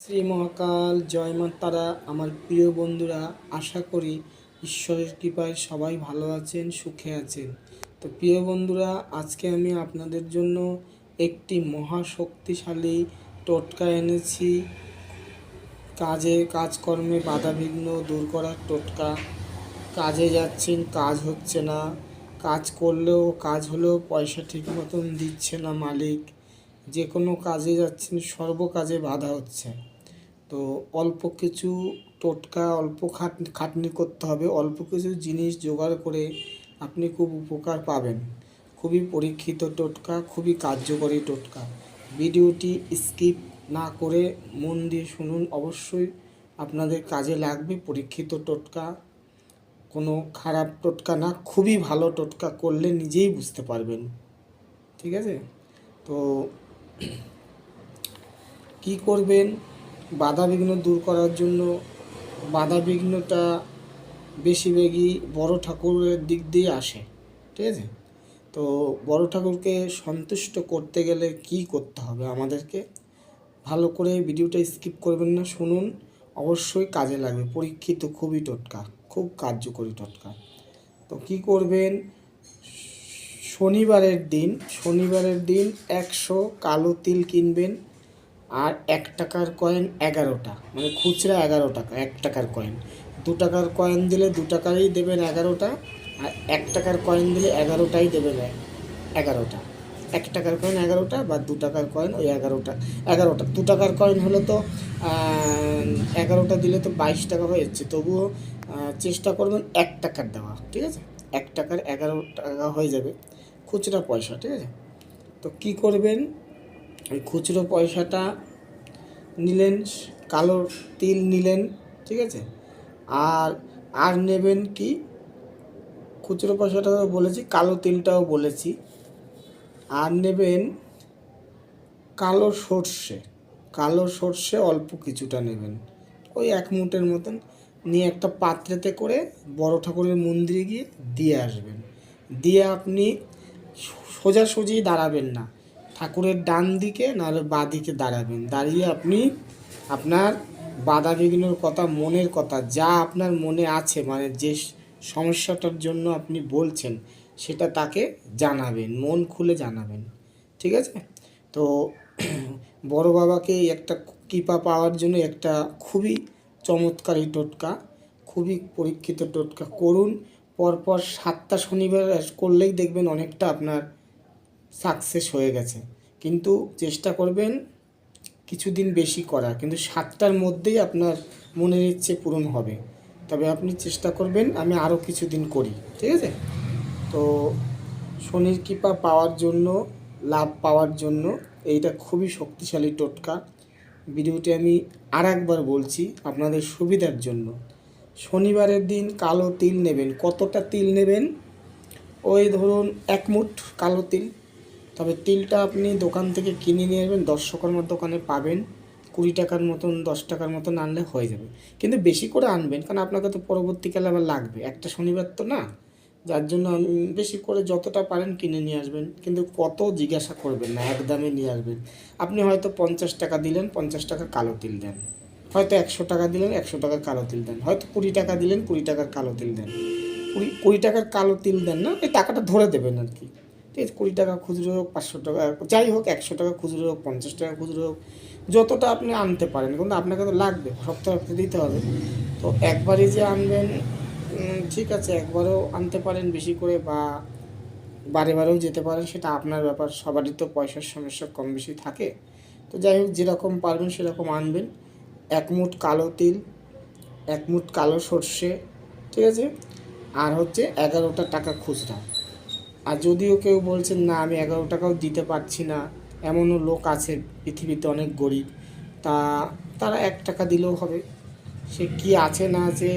শ্রী মহাকাল, জয় মা তারা। আমার প্রিয় বন্ধুরা, আশা করি ঈশ্বরের কৃপায় সবাই ভালো আছেন, সুখে আছেন। তো প্রিয় বন্ধুরা, আজকে আমি আপনাদের জন্য একটি মহাশক্তিশালী টোটকা এনেছি। কাজকর্মে বাধাবিঘ্ন দূর করার টোটকা। কাজে যাচ্ছেন, কাজ হচ্ছে না, কাজ করলেও কাজ হলেও পয়সা ঠিক মতন দিচ্ছে না মালিক। যে কোনো কাজে যাচ্ছেন, সর্ব কাজে বাধা হচ্ছে। তো অল্প কিছু টোটকা, অল্প খাটনি করতে হবে, অল্প কিছু জিনিস জোগাড় করে আপনি খুব উপকার পাবেন। খুবই পরীক্ষিত টোটকা, খুবই কার্যকরী টোটকা। ভিডিওটি স্কিপ না করে মন দিয়ে শুনুন, অবশ্যই আপনাদের কাজে লাগবে। পরীক্ষিত টোটকা, কোনো খারাপ টোটকা না, খুবই ভালো টোটকা, করলে নিজেই বুঝতে পারবেন। ঠিক আছে? তো কি করবেন? বাধাবিঘ্ন দূর করার জন্য, বাধাবিঘ্নটা বেশিরভাগই বড় ঠাকুরের দিক দিয়ে আসে। ঠিক আছে? তো বড় ঠাকুরকে সন্তুষ্ট করতে গেলে কি করতে হবে আমাদেরকে? ভালো করে ভিডিওটা স্কিপ করবেন না, শুনুন, অবশ্যই কাজে লাগবে। পরীক্ষিত, খুবই টোটকা, খুব কার্যকরী টোটকা। তো কি করবেন? শনিবারের দিন 100 কালো তিল কিনবেন। আর 1 টাকার কয়েন 11টা, মানে খুচরা 11 টাকা, 1 টাকার কয়েন। 2 টাকার কয়েন দিলে 2 টাকারই দেবেন 11টা, আর 1 টাকার কয়েন দিলে 11টাই দেবেন 11টা। 1 টাকার কয়েন 11টা বা 2 টাকার কয়েন ওই 11টা। 2 টাকার কয়েন হলে তো 11টা দিলে তো 22 টাকা হয়ে যাচ্ছে। তবুও চেষ্টা করবেন 1 টাকার দেওয়া। ঠিক আছে? 1 টাকার 11 টাকা হয়ে যাবে খুচরা পয়সা। ঠিক আছে? তো কী করবেন? ওই খুচরো পয়সাটা নিলেন, কালো তিল নিলেন। ঠিক আছে? আর আর নেবেন কি? খুচরো পয়সাটাও বলেছি, কালো তিলটাও বলেছি। আর নেবেন কালো সর্ষে। কালো সর্ষে অল্প কিছুটা নেবেন, ওই 1 মুঠের মতন নিয়ে একটা পাত্রেতে করে বড় ঠাকুরের মন্দিরে গিয়ে দিয়ে আসবেন। দিয়ে আপনি সোজাসুজি দাঁড়াবেন না, ঠাকুরের ডান দিকে নাহলে বাঁ দিকে দাঁড়াবেন। দাঁড়িয়ে আপনি আপনার বাধাবিঘ্নর কথা, মনের কথা, যা আপনার মনে আছে, মানে যে সমস্যাটার জন্য আপনি বলছেন, সেটা তাকে জানাবেন, মন খুলে জানাবেন। ঠিক আছে? তো বড় বাবাকে একটা কৃপা পাওয়ার জন্য একটা খুবই চমৎকারী টোটকা, খুবই পরীক্ষিত টোটকা করুন। পরপর 7টা শনিবার করলেই দেখবেন অনেকটা আপনার সাকসেস হয়ে গেছে। কিন্তু চেষ্টা করবেন কিছুদিন বেশি করার, কিন্তু 7টার মধ্যেই আপনার মনের ইচ্ছে পূরণ হবে। তবে আপনি চেষ্টা করবেন আমি আরও কিছুদিন করি। ঠিক আছে? তো শনির কৃপা পাওয়ার জন্য, লাভ পাওয়ার জন্য এইটা খুবই শক্তিশালী টোটকা। ভিডিওটি আমি আরেকবার বলছি আপনাদের সুবিধার জন্য। শনিবারের দিন কালো তিল নেবেন। কতটা তিল নেবেন? ওই ধরুন 1 মুঠ কালো তিল। তবে তিলটা আপনি দোকান থেকে কিনে নিয়ে আসবেন, দর্শকর্মার দোকানে পাবেন। 20 টাকার মতন, 10 টাকার মতন আনলে হয়ে যাবে। কিন্তু বেশি করে আনবেন, কারণ আপনাকে তো পরবর্তীকালে আবার লাগবে, একটা শনিবার তো না। যার জন্য বেশি করে যতটা পারেন কিনে নিয়ে আসবেন। কিন্তু কত জিজ্ঞাসা করবেন না, একদমই নিয়ে আসবেন। আপনি হয়তো 50 টাকা দিলেন, 50 টাকার কালো তিল দেন। হয়তো 100 টাকা দিলেন, 100 টাকার কালো তিল দেন। হয়তো 20 টাকা দিলেন, 20 টাকার কালো তিল দেন। কুড়ি টাকার কালো তিল দেন না, এই টাকাটা ধরে দেবেন আর কি। ঠিক আছে? 20 টাকা খুচরো হোক, 500 টাকা, যাই হোক, 100 টাকা খুচরো হোক, 50 টাকা খুচরো হোক, যতটা আপনি আনতে পারেন। কিন্তু আপনাকে তো লাগবে, সপ্তাহে দিতে হবে। তো একবারই যে আনবেন, ঠিক আছে, একবারও আনতে পারেন বেশি করে, বা বারে বারেও যেতে পারেন, সেটা আপনার ব্যাপার। সবারই তো পয়সার সমস্যা কম বেশি থাকে। তো যাই হোক, যেরকম পারবেন সেরকম আনবেন। 1 মুঠ কালো তিল, 1 মুঠ কালো সর্ষে। ঠিক আছে? আর হচ্ছে 11টা টাকা খুচরা। আর যদিও কেউ বলছেন না আমি 11 টাকাও দিতে পারছি না, এমনও লোক আছে পৃথিবীতে, অনেক গরিব, তা তারা 1 টাকা দিলেও হবে। সে কি আছে না আছে,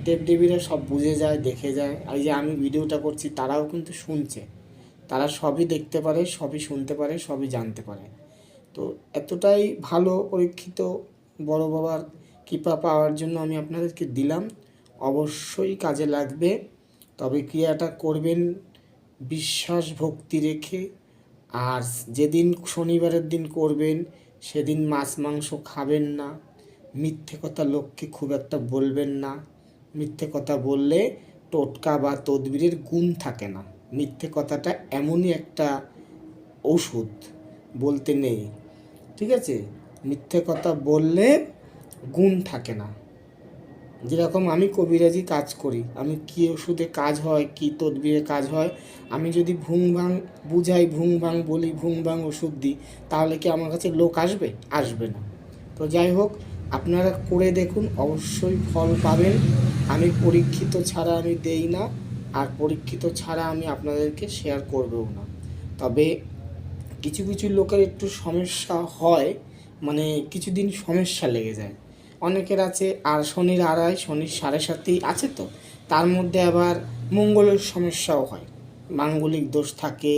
দেবদেবীরা সব বুঝে যায়, দেখে যায়। এই যে আমি ভিডিওটা করছি, তারাও কিন্তু শুনছে, তারা সবই দেখতে পারে, সবই শুনতে পারে, সবই জানতে পারে। তো এতটাই ভালো পরীক্ষিত বড় বাবার কৃপা পাওয়ার জন্য আমি আপনাদেরকে দিলাম। অবশ্যই কাজে লাগবে। তবে ক্রিয়াটা করবেন বিশ্বাস ভক্তি রেখে। আর যেদিন শনিবারের দিন করবেন, সেদিন মাছ মাংস খাবেন না, মিথ্যে কথা লোককে খুব একটা বলবেন না। মিথ্যে কথা বললে টোটকা বা তদবিরের গুণ থাকে না। মিথ্যে কথাটা এমনই একটা ওষুধ, বলতে নেই, ঠিক আছে? মিথ্যে কথা বললে গুণ থাকে না। যেরকম আমি কবিরাজি কাজ করি, আমি কি ওষুধে কাজ হয়, কি তদবিরে কাজ হয়, আমি যদি ভুং ভাং বুঝাই, ভুং ভাং বলি, ভুং ভাং ওষুধ দিই, তাহলে কি আমার কাছে লোক আসবে? আসবে না। তো যাই হোক, আপনারা করে দেখুন, অবশ্যই ফল পাবেন। আমি পরীক্ষিত ছাড়া আমি দেই না, আর পরীক্ষিত ছাড়া আমি আপনাদেরকে শেয়ার করবেও না। তবে কিছু কিছু লোকের একটু সমস্যা হয়, মানে কিছুদিন সমস্যা লেগে যায়। অনেকের আছে আর শনির আড়াই, শনির 7.5 আছে, তো তার মধ্যে আবার মঙ্গলের সমস্যাও হয়, মাঙ্গলিক দোষ থাকে,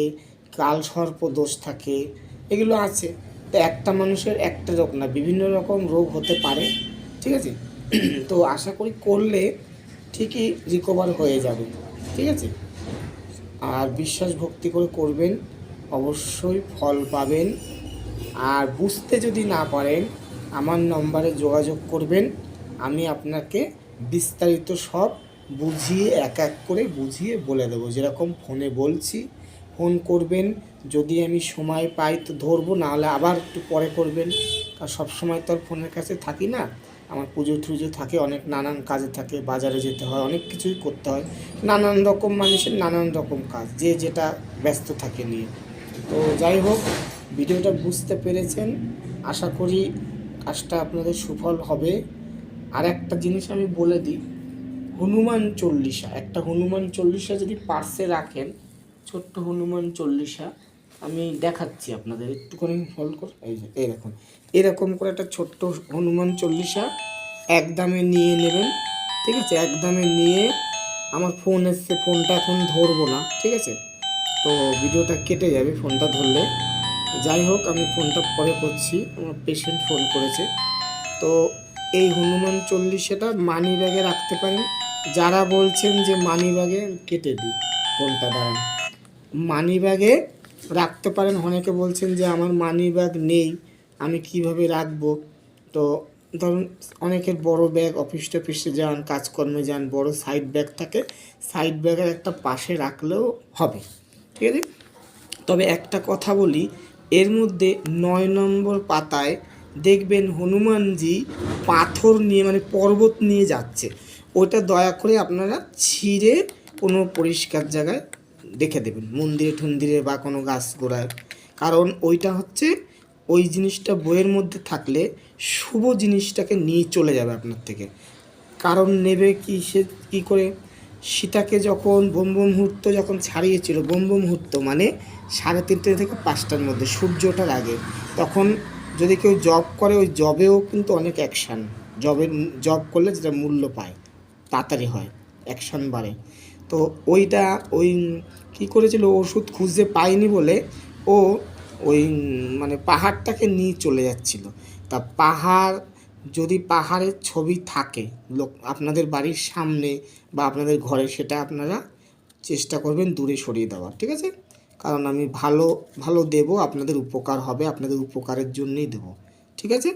কাল সর্প দোষ থাকে, এগুলো আছে। তো একটা মানুষের একটা রোগ না, বিভিন্ন রকম রোগ হতে পারে, ঠিক আছে? তো আশা করি করলে ঠিকই রিকভার হয়ে যাবে, ঠিক আছে? আর বিশ্বাস ভক্তি করে করবেন, অবশ্যই ফল পাবেন। আর বুঝতে যদি না পারেন, আমার নম্বরে যোগাযোগ করবেন, আমি আপনাকে বিস্তারিত সব বুঝিয়ে এক এক করে বুঝিয়ে বলে দেবো। যেরকম ফোনে বলছি, ফোন করবেন, যদি আমি সময় পাই তো ধরবো, নাহলে আবার একটু পরে করবেন। আর সবসময় তো আর ফোনের কাছে থাকি না, আমার পুজো টুজো থাকে, অনেক নানান কাজে থাকে, বাজারে যেতে হয়, অনেক কিছুই করতে হয়, নানান রকম মানুষের নানান রকম কাজ, যে যেটা ব্যস্ত থাকে নিয়ে। তো যাই হোক, ভিডিওটা বুঝতে পেরেছেন, আশা করি কাজটা আপনাদের সুফল হবে। আর একটা জিনিস আমি বলে দিই, হনুমান চল্লিশা, একটা হনুমান চল্লিশা যদি পার্সে রাখেন, ছোট্ট হনুমান চল্লিশা, আমি দেখাচ্ছি আপনাদের, একটুখানি হোল্ড করে, এই যে এরকম এরকম করে একটা ছোট্ট হনুমান চল্লিশা একদমে নিয়ে নেবেন, ঠিক আছে? একদমে নিয়ে, আমার ফোন এসছে, ফোনটা এখন ধরবো না, ঠিক আছে? তো ভিডিওটা কেটে যাবে ফোনটা ধরলে। যাই হোক, আমি ফোনটা পরে করছি, আমার পেশেন্ট ফোন করেছে। তো এই হনুমান চল্লিশাটা মানি ব্যাগে রাখতে পারেন। যারা বলছেন যে মানি ব্যাগে, কেটে দিই ফোনটা, দাঁড়ান, মানি ব্যাগে রাখতে পারেন। অনেকে বলছেন যে আমার মানি ব্যাগ নেই, আমি কিভাবে রাখবো? তো ধরুন, অনেকের বড় ব্যাগ, অফিস টফিসে যান, কাজকর্মে যান, বড় সাইড ব্যাগ থাকে, সাইড ব্যাগের একটা পাশে রাখলেও হবে, ঠিক আছে? তবে একটা কথা বলি, এর মধ্যে 9 নম্বর পাতায় দেখবেন হনুমানজি পাথর নিয়ে, মানে পর্বত নিয়ে যাচ্ছে। ওটা দয়া করে আপনারা ছিঁড়ে কোনো পরিষ্কার জায়গায় রেখে দেবেন, মন্দিরে টন্দিরে বা কোনো গাছ গোড়ায়। কারণ ওইটা হচ্ছে, ওই জিনিসটা বইয়ের মধ্যে থাকলে শুভ জিনিসটাকে নিয়ে চলে যাবে আপনার থেকে। কারণ নেবে কি, সে কী করে, সীতাকে যখন ব্রহ্ম মুহূর্ত যখন ছাড়িয়েছিল, ব্রহ্ম মুহূর্ত মানে 3:30 থেকে 5টার মধ্যে, সূর্য ওঠার আগে, তখন যদি কেউ জব করে, ওই জবেও কিন্তু অনেক অ্যাকশান, জব করলে যেটা মূল্য পায়, তাড়াতাড়ি হয়, অ্যাকশান বাড়ে। তো ওইটা, ওই কী করেছিল, ওষুধ খুঁজে পায়নি বলে ও ওই মানে পাহাড়টাকে নিয়ে চলে যাচ্ছিল। তা পাহাড়, যদি পাহাড়ের ছবি থাকে লোক আপনাদের বাড়ির সামনে বা আপনাদের ঘরে, সেটা আপনারা চেষ্টা করবেন দূরে সরিয়ে দেওয়ার, ঠিক আছে? কারণ আমি ভালো ভালো দেবো, আপনাদের উপকার হবে, আপনাদের উপকারের জন্যই দেবো, ঠিক আছে?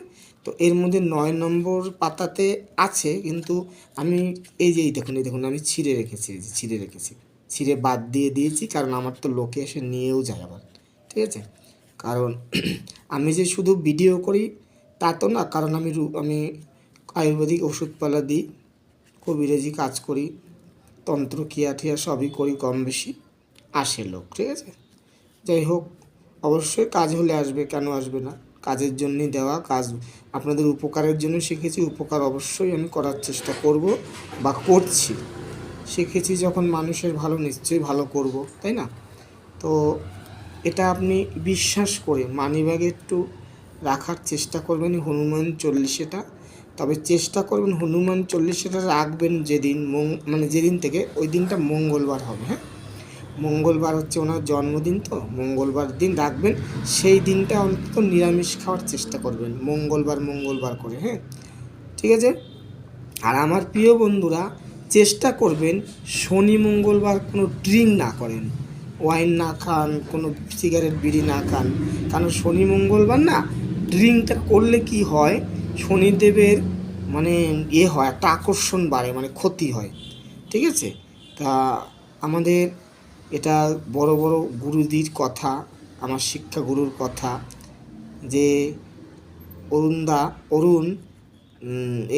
তো এর মধ্যে 9 নম্বর পাতাতে আছে, কিন্তু আমি এই যে এই দেখুন আমি ছিঁড়ে রেখেছি, এই যে ছিঁড়ে রেখেছি, ছিঁড়ে বাদ দিয়ে দিয়েছি, কারণ আমার তো লোকে এসে নিয়েও যায় আবার, ঠিক আছে? কারণ আমি যে শুধু ভিডিও করি তা তো না, কারণ আমি আয়ুর্বেদিক ওষুধপালা দিই, কবিরাজি কাজ করি, তন্ত্র ক্রিয়া ঠিয়া সবই করি, কম বেশি আসে লোক, ঠিক আছে? যাই হোক, অবশ্যই কাজ হলে আসবে, কেন আসবে না? কাজের জন্যই দেওয়া, কাজ আপনাদের উপকারের জন্য শিখেছি, উপকার অবশ্যই আমি করার চেষ্টা করব বা করছি। শিখেছি যখন মানুষের ভালো, নিশ্চয়ই ভালো করব, তাই না? তো এটা আপনি বিশ্বাস করে মানিব্যাগে একটু রাখার চেষ্টা করবেন হনুমান চল্লিশাটা। তবে চেষ্টা করবেন হনুমান চল্লিশাটা রাখবেন যেদিন, মানে যেদিন থেকে, ওই দিনটা মঙ্গলবার হবে, হ্যাঁ? মঙ্গলবার হচ্ছে ওনার জন্মদিন, তো মঙ্গলবার দিন রাখবেন। সেই দিনটা অন্তত নিরামিষ খাওয়ার চেষ্টা করবেন, মঙ্গলবার করে, হ্যাঁ? ঠিক আছে? আর আমার প্রিয় বন্ধুরা, চেষ্টা করবেন শনি মঙ্গলবার কোনো ড্রিঙ্ক না করেন, ওয়াইন না খান, কোনো সিগারেট বিড়ি না খান। কারণ শনি মঙ্গলবার না, ড্রিঙ্কটা করলে কি হয়, শনিদেবের মানে ইয়ে হয়, একটা আকর্ষণ বাড়ে, মানে ক্ষতি হয়। ঠিক আছে? তা আমাদের এটা বড় বড় গুরুজির কথা, আমার শিক্ষাগুরুর কথা, যে অরুণ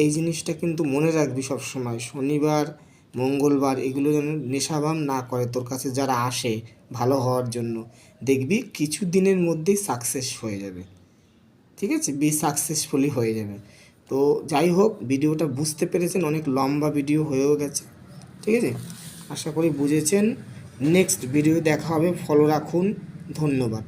এই জিনিসটা কিন্তু মনে রাখবি সব সময়, শনিবার মঙ্গলবার এগুলো যেন নেশাভাব না করে তোর কাছে যারা আসে ভালো হওয়ার জন্য। দেখবি কিছু দিনের মধ্যেই সাকসেস হয়ে যাবে। ঠিক আছে, সাকসেসফুলি হয়ে যাবে। তো যাই হোক, ভিডিওটা বুঝতে পেরেছেন, অনেক লম্বা ভিডিও হয়েও গেছে। ঠিক আছে, আশা করি বুঝেছেন। নেক্সট ভিডিও দেখা হবে, ফলো রাখুন, ধন্যবাদ।